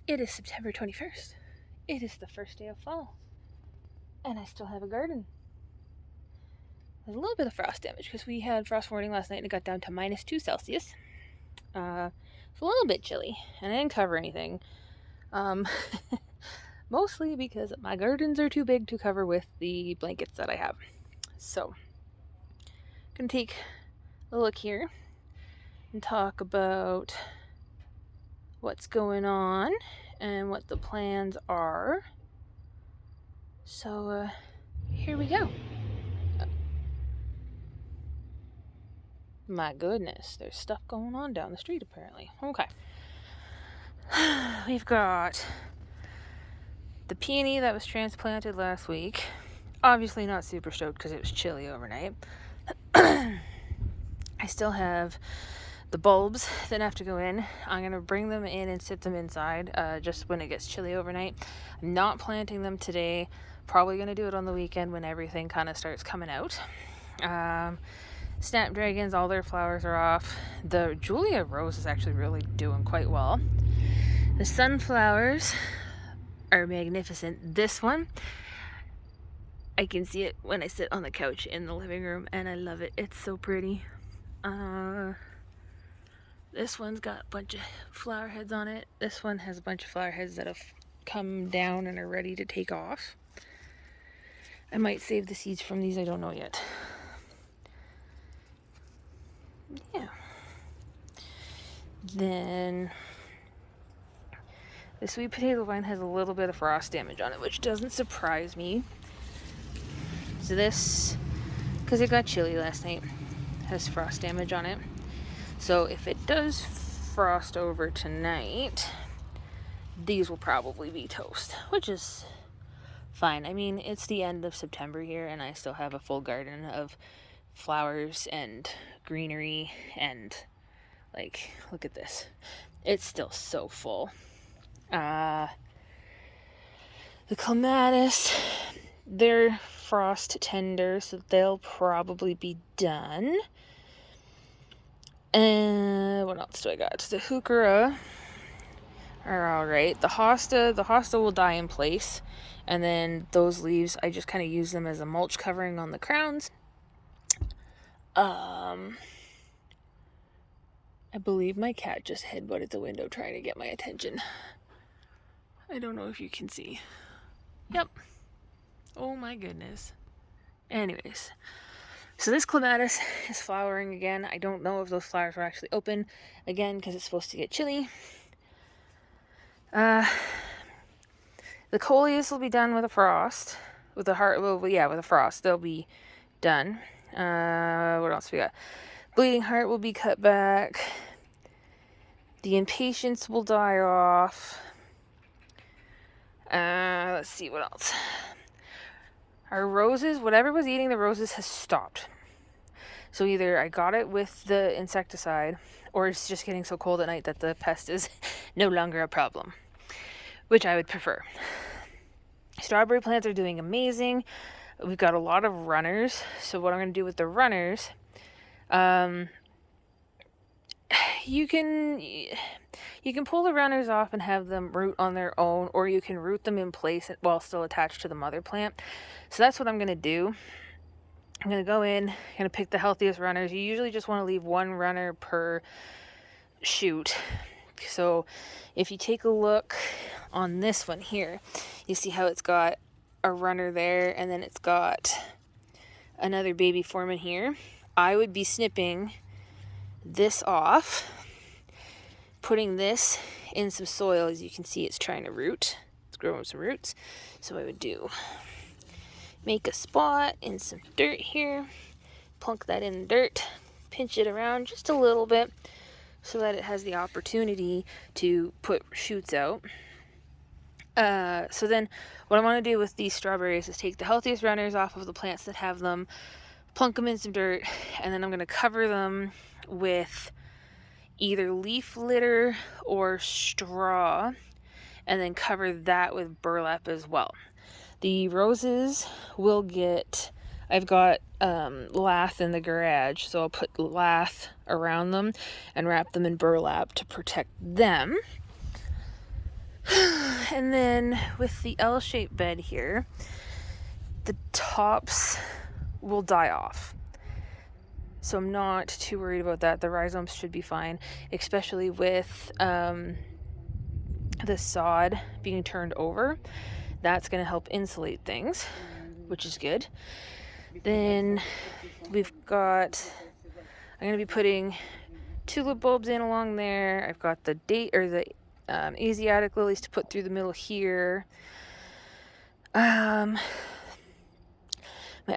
It is September 21st. It is the first day of fall. And I still have a garden. There's a little bit of frost damage because we had frost warning last night and it got down to -2 Celsius. It's a little bit chilly, and I didn't cover anything. Mostly because my gardens are too big to cover with the blankets that I have. So, I'm going to take a look here and talk about what's going on and what the plans are. So, here we go. My goodness, there's stuff going on down the street apparently. Okay. We've got the peony that was transplanted last week. Obviously not super stoked because it was chilly overnight. I still have the bulbs that have to go in. I'm going to bring them in and sit them inside just when it gets chilly overnight. I'm not planting them today. Probably going to do it on the weekend when everything kind of starts coming out. Snapdragons, all their flowers are off. The Julia rose is actually really doing quite well. The sunflowers are magnificent. This one, I can see it when I sit on the couch in the living room, and I love it. It's so pretty. This one's got a bunch of flower heads on it. This one has a bunch of flower heads that have come down and are ready to take off. I might save the seeds from these, I don't know yet. Yeah. Then the sweet potato vine has a little bit of frost damage on it, which doesn't surprise me. So this, because it got chilly last night, has frost damage on it. So if it does frost over tonight, these will probably be toast, which is fine. I mean, it's the end of September here, and I still have a full garden of flowers and greenery, and like, look at this. It's still so full. The clematis, they're frost tender, so they'll probably be done. And what else do I got? The heuchera are alright. The hosta will die in place, and then those leaves, I just kind of use them as a mulch covering on the crowns. I believe my cat just headbutted the window trying to get my attention. I don't know if you can see. Yep. Oh my goodness. Anyways, so this clematis is flowering again. I don't know if those flowers are actually open again because it's supposed to get chilly. The coleus will be done with a frost. With a frost. They'll be done. What else we got? Bleeding heart will be cut back. The impatience will die off. Let's see what else. Our roses, whatever was eating the roses has stopped. So either I got it with the insecticide, or it's just getting so cold at night that the pest is no longer a problem, which I would prefer. Strawberry plants are doing amazing. We've got a lot of runners. So what I'm going to do with the runners, you can pull the runners off and have them root on their own, or you can root them in place while still attached to the mother plant. So that's what I'm going to do. I'm going to go in, going to pick the healthiest runners. You usually just want to leave one runner per shoot. So if you take a look on this one here, you see how it's got a runner there, and then it's got another baby forming here. I would be snipping this off, putting this in some soil. As you can see, it's trying to root. It's growing some roots. So I would make a spot in some dirt here, plunk that in the dirt, pinch it around just a little bit so that it has the opportunity to put shoots out. So then what I want to do with these strawberries is take the healthiest runners off of the plants that have them, plunk them in some dirt, and then I'm going to cover them with either leaf litter or straw, and then cover that with burlap as well. The roses will I've got lath in the garage, so I'll put lath around them and wrap them in burlap to protect them. And then with the L-shaped bed here, the tops will die off. So I'm not too worried about that. The rhizomes should be fine, especially with the sod being turned over. That's going to help insulate things, which is good. Then we've got, I'm going to be putting tulip bulbs in along there. I've got the Asiatic lilies to put through the middle here. My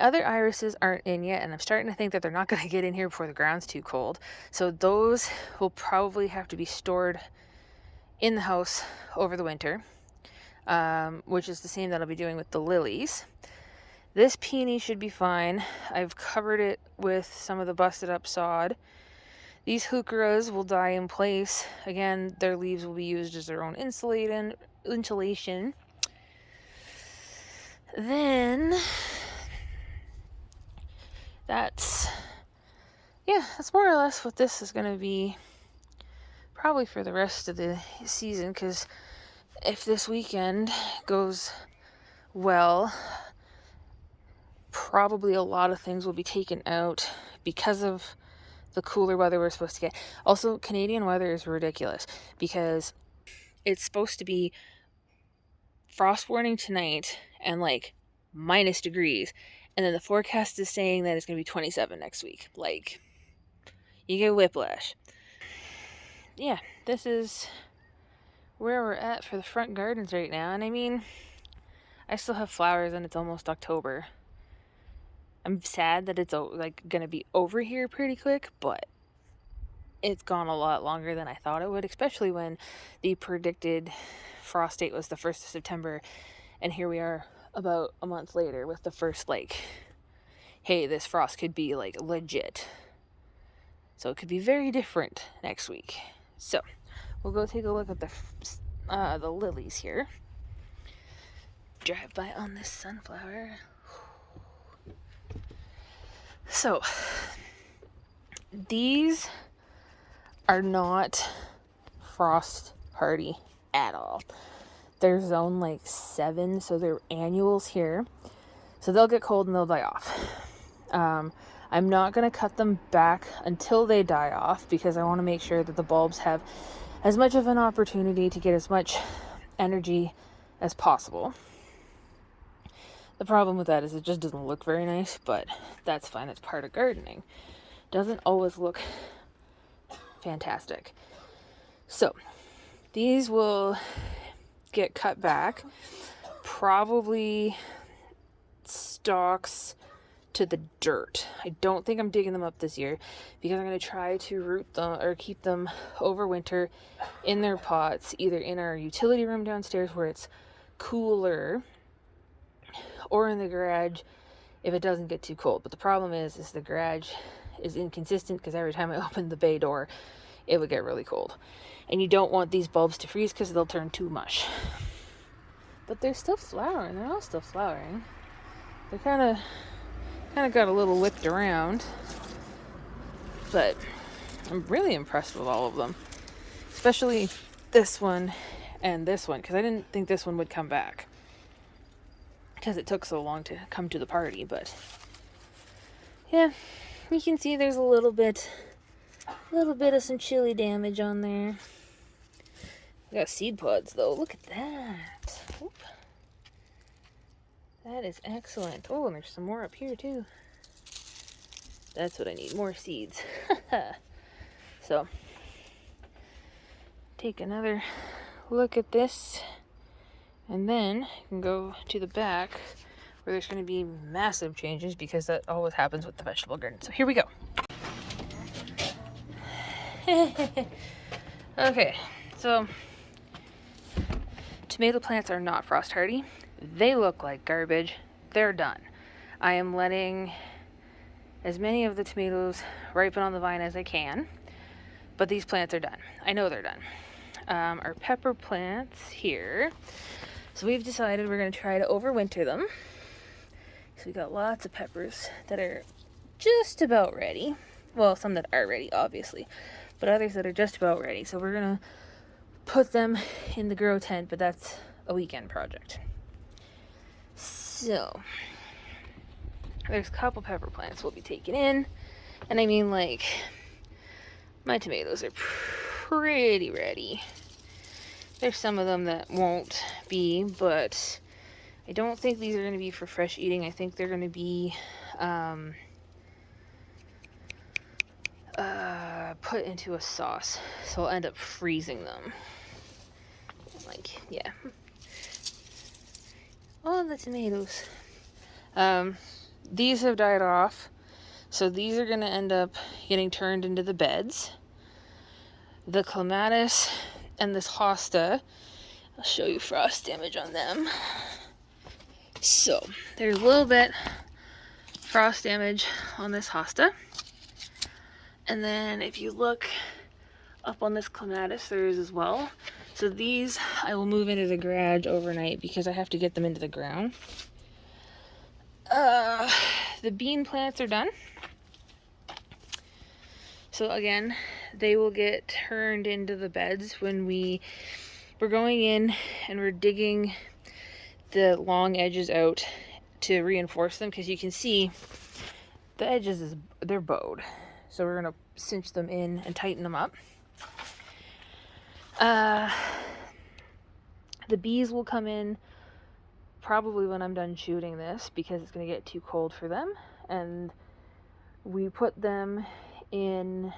other irises aren't in yet, and I'm starting to think that they're not going to get in here before the ground's too cold. So those will probably have to be stored in the house over the winter, which is the same that I'll be doing with the lilies. This peony should be fine. I've covered it with some of the busted up sod. These heucheras will die in place. Again, their leaves will be used as their own insulation. Then that's more or less what this is going to be probably for the rest of the season, because if this weekend goes well, probably a lot of things will be taken out because of the cooler weather we're supposed to get. Also, Canadian weather is ridiculous because it's supposed to be frost warning tonight and like minus degrees, and then the forecast is saying that it's going to be 27 next week. Like, you get whiplash. Yeah, this is where we're at for the front gardens right now. And I mean, I still have flowers and it's almost October. I'm sad that it's like gonna be over here pretty quick, but it's gone a lot longer than I thought it would, especially when the predicted frost date was the 1st of September, and here we are about a month later with the first, like, hey, this frost could be like legit. So it could be very different next week. So we'll go take a look at the lilies here. Drive by on this sunflower. So these are not frost hardy at all. They're zone like 7, so they're annuals here. So they'll get cold and they'll die off. I'm not going to cut them back until they die off because I want to make sure that the bulbs have as much of an opportunity to get as much energy as possible. The problem with that is it just doesn't look very nice, but that's fine. It's part of gardening. Doesn't always look fantastic. So these will get cut back, probably stalks to the dirt. I don't think I'm digging them up this year because I'm going to try to root them or keep them over winter in their pots, either in our utility room downstairs where it's cooler, or in the garage if it doesn't get too cold. But the problem is the garage is inconsistent because every time I open the bay door, it would get really cold. And you don't want these bulbs to freeze because they'll turn to mush. But they're still flowering. They're all still flowering. They kind of got a little whipped around. But I'm really impressed with all of them. Especially this one and this one, because I didn't think this one would come back. Because it took so long to come to the party, but yeah, you can see there's a little bit of some chili damage on there. We got seed pods though. Look at that. Oop. That is excellent. Oh, and there's some more up here too. That's what I need, more seeds. So, take another look at this. And then you can go to the back where there's going to be massive changes because that always happens with the vegetable garden. So here we go. Okay, so tomato plants are not frost hardy. They look like garbage. They're done. I am letting as many of the tomatoes ripen on the vine as I can, but these plants are done. I know they're done. Our pepper plants here. So we've decided we're going to try to overwinter them. So we got lots of peppers that are just about ready. Well, some that are ready, obviously, but others that are just about ready. So we're going to put them in the grow tent, but that's a weekend project. So there's a couple pepper plants we'll be taking in. And I mean, like, my tomatoes are pretty ready. There's some of them that won't be, but I don't think these are going to be for fresh eating. I think they're going to be put into a sauce. So I'll end up freezing them. Like, yeah. All the tomatoes. These have died off. So these are going to end up getting turned into the beds. The clematis and this hosta, I'll show you frost damage on them. So there's a little bit frost damage on this hosta. And then if you look up on this clematis, there is as well. So these I will move into the garage overnight because I have to get them into the ground. The bean plants are done. So again, they will get turned into the beds when we're going in and we're digging the long edges out to reinforce them, because you can see the edges they're bowed. So we're gonna cinch them in and tighten them up. The bees will come in probably when I'm done shooting this, because it's gonna get too cold for them. And we put them in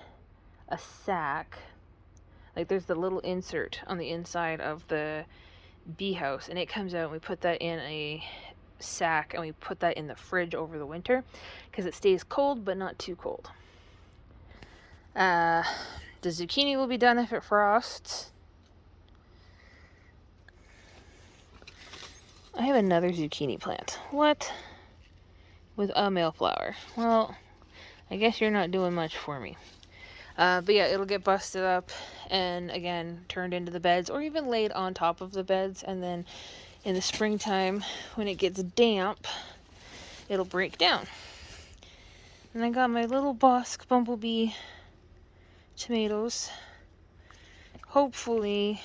a sack. Like, there's the little insert on the inside of the bee house, and it comes out, and we put that in a sack, and we put that in the fridge over the winter because it stays cold but not too cold. The zucchini will be done if it frosts. I have another zucchini plant. What? With a male flower. Well, I guess you're not doing much for me. But yeah, it'll get busted up and again turned into the beds, or even laid on top of the beds, and then in the springtime when it gets damp, it'll break down. And I got my little Bosque bumblebee tomatoes. Hopefully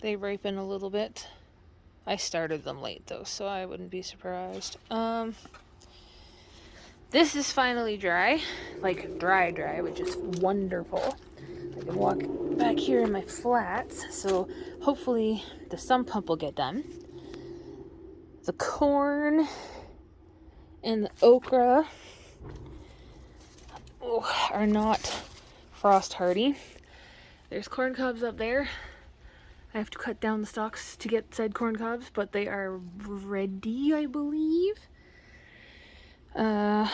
they ripen a little bit. I started them late though, so I wouldn't be surprised. This is finally dry, like dry, which is wonderful. I can walk back here in my flats, so hopefully the sump pump will get done. The corn and the okra are not frost hardy. There's corn cobs up there. I have to cut down the stalks to get said corn cobs, but they are ready, I believe. I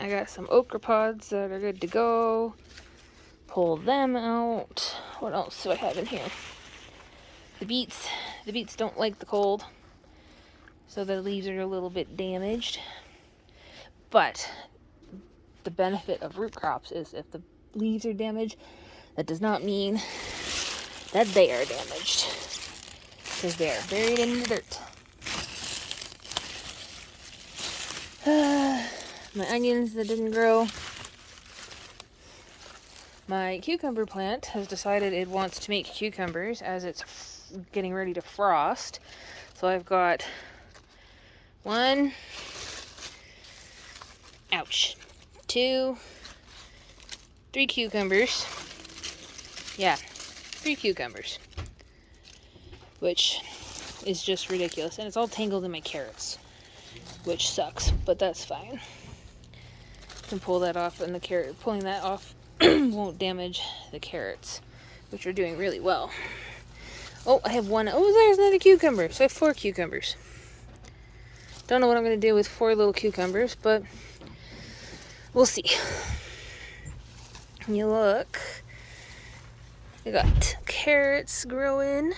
got some okra pods that are good to go. Pull them out. What else do I have in here? The beets. The beets don't like the cold, so the leaves are a little bit damaged. But the benefit of root crops is if the leaves are damaged, that does not mean that they are damaged, because they are buried in the dirt. My onions that didn't grow. My cucumber plant has decided it wants to make cucumbers as it's getting ready to frost. So I've got 1, ouch, 2, 3 cucumbers. Yeah, 3 cucumbers. Which is just ridiculous. And it's all tangled in my carrots, which sucks, but that's fine. Can pull that off, and pulling that off won't damage the carrots, which are doing really well. Oh, I have 1. Oh, there's another cucumber. So I have 4 cucumbers. Don't know what I'm going to do with 4 little cucumbers, but we'll see. You look. We got carrots growing. Let's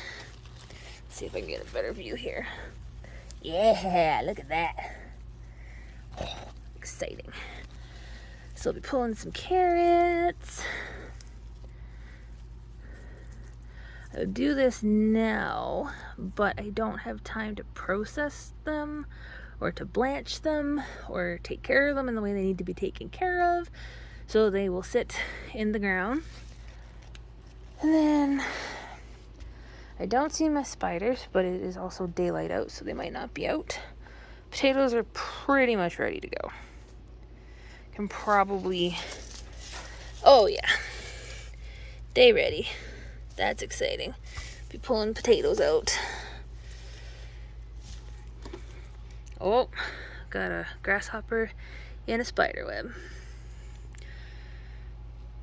see if I can get a better view here. Yeah, look at that. Oh, exciting. So I'll be pulling some carrots. I'll do this now, but I don't have time to process them or to blanch them or take care of them in the way they need to be taken care of. So they will sit in the ground. And then I don't see my spiders, but it is also daylight out, so they might not be out. Potatoes are pretty much ready to go. Can probably... Oh, yeah. Day ready. That's exciting. Be pulling potatoes out. Oh, got a grasshopper and a spider web.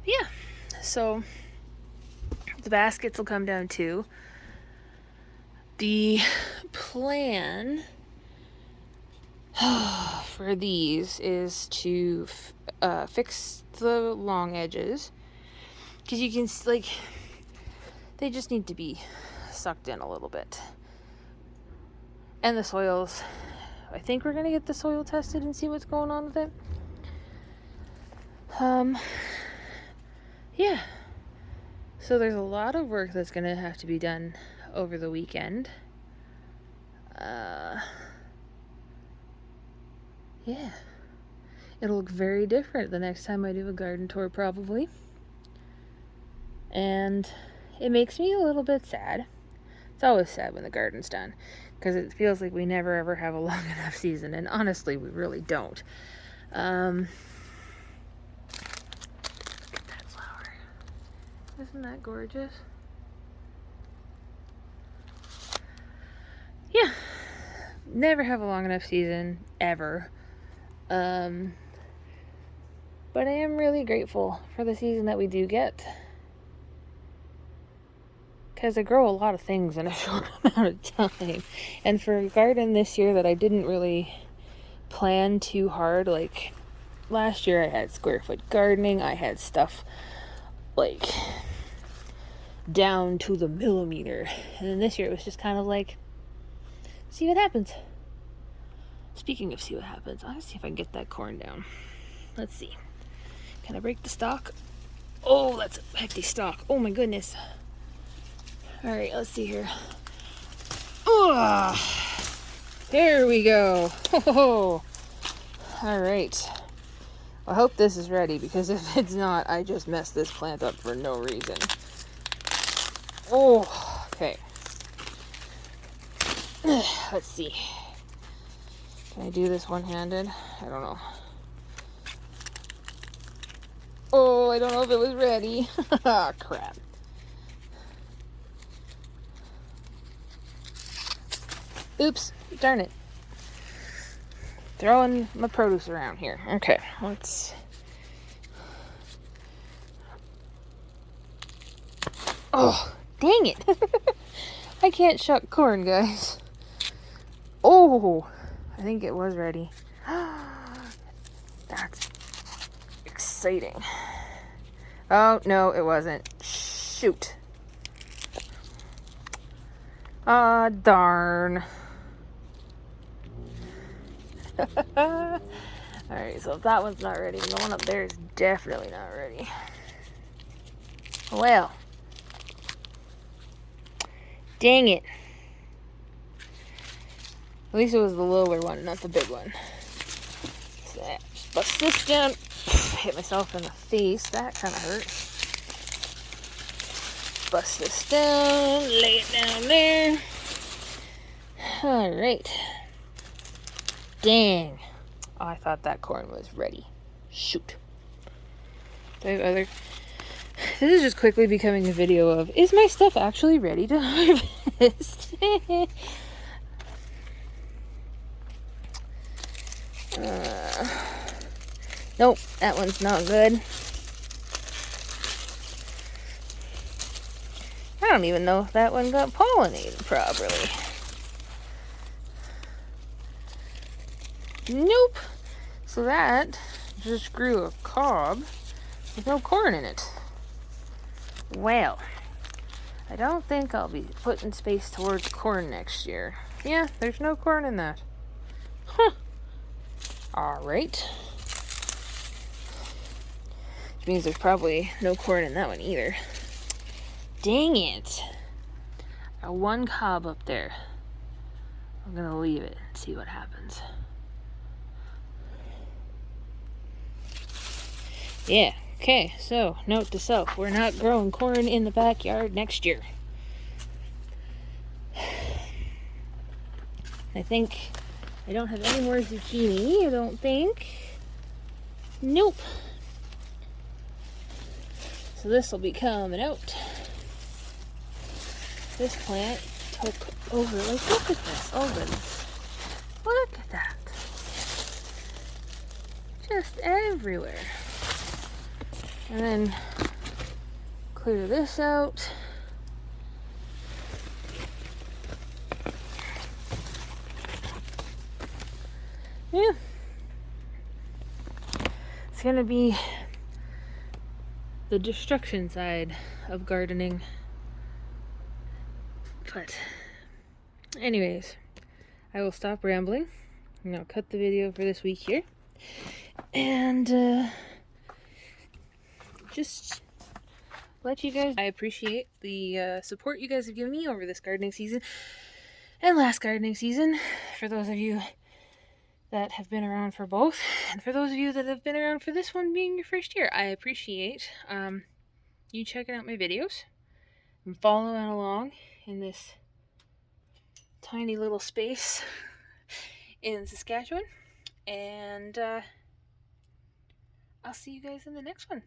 Yeah, so the baskets will come down too. The plan for these is to fix the long edges, because you can, like, they just need to be sucked in a little bit. And the soils, I think we're gonna get the soil tested and see what's going on with it. Yeah. So there's a lot of work that's gonna have to be done over the weekend. Yeah. It'll look very different the next time I do a garden tour, probably. And it makes me a little bit sad. It's always sad when the garden's done, because it feels like we never ever have a long enough season, and honestly, we really don't. Look at that flower. Isn't that gorgeous? Yeah. Never have a long enough season, ever. But I am really grateful for the season that we do get, because I grow a lot of things in a short amount of time. And for a garden this year that I didn't really plan too hard, like last year I had square foot gardening, I had stuff like down to the millimeter, and then this year it was just kind of like, see what happens. Speaking of see what happens, I'll see if I can get that corn down. Let's see. Can I break the stalk? Oh, that's a hefty stalk. Oh my goodness. Alright, let's see here. Oh, there we go. Oh, alright. I hope this is ready, because if it's not, I just messed this plant up for no reason. Oh, okay. Let's see. Can I do this one-handed? I don't know. Oh, I don't know if it was ready. Ah, crap. Oops, darn it. Throwing my produce around here. Okay, let's... Oh, dang it. I can't shuck corn, guys. Oh, I think it was ready. That's exciting. Oh, no, it wasn't. Shoot. Ah, darn. Alright, so if that one's not ready, the one up there is definitely not ready. Well. Dang it. At least it was the lower one, not the big one. So just bust this down. Hit myself in the face. That kind of hurt. Bust this down. Lay it down there. Alright. Dang. Oh, I thought that corn was ready. Shoot. Do I have other... This is just quickly becoming a video of, is my stuff actually ready to harvest? Nope, that one's not good. I don't even know if that one got pollinated properly. Nope. So that just grew a cob with no corn in it. Well, I don't think I'll be putting space towards corn next year. Yeah, there's no corn in that. Huh. Alright. Which means there's probably no corn in that one either. Dang it. Got one cob up there. I'm gonna leave it and see what happens. Yeah, okay, so note to self, we're not growing corn in the backyard next year. I think I don't have any more zucchini, I don't think. Nope. So this will be coming out. This plant took over. Like, look at this. Oh goodness. Look at that. Just everywhere. And then clear this out. Yeah. It's gonna be the destruction side of gardening. But anyways, I will stop rambling. I'm gonna cut the video for this week here. And just let you guys, I appreciate the support you guys have given me over this gardening season and last gardening season. For those of you that have been around for both, and for those of you that have been around for this one being your first year, I appreciate you checking out my videos and following along in this tiny little space in Saskatchewan. And I'll see you guys in the next one.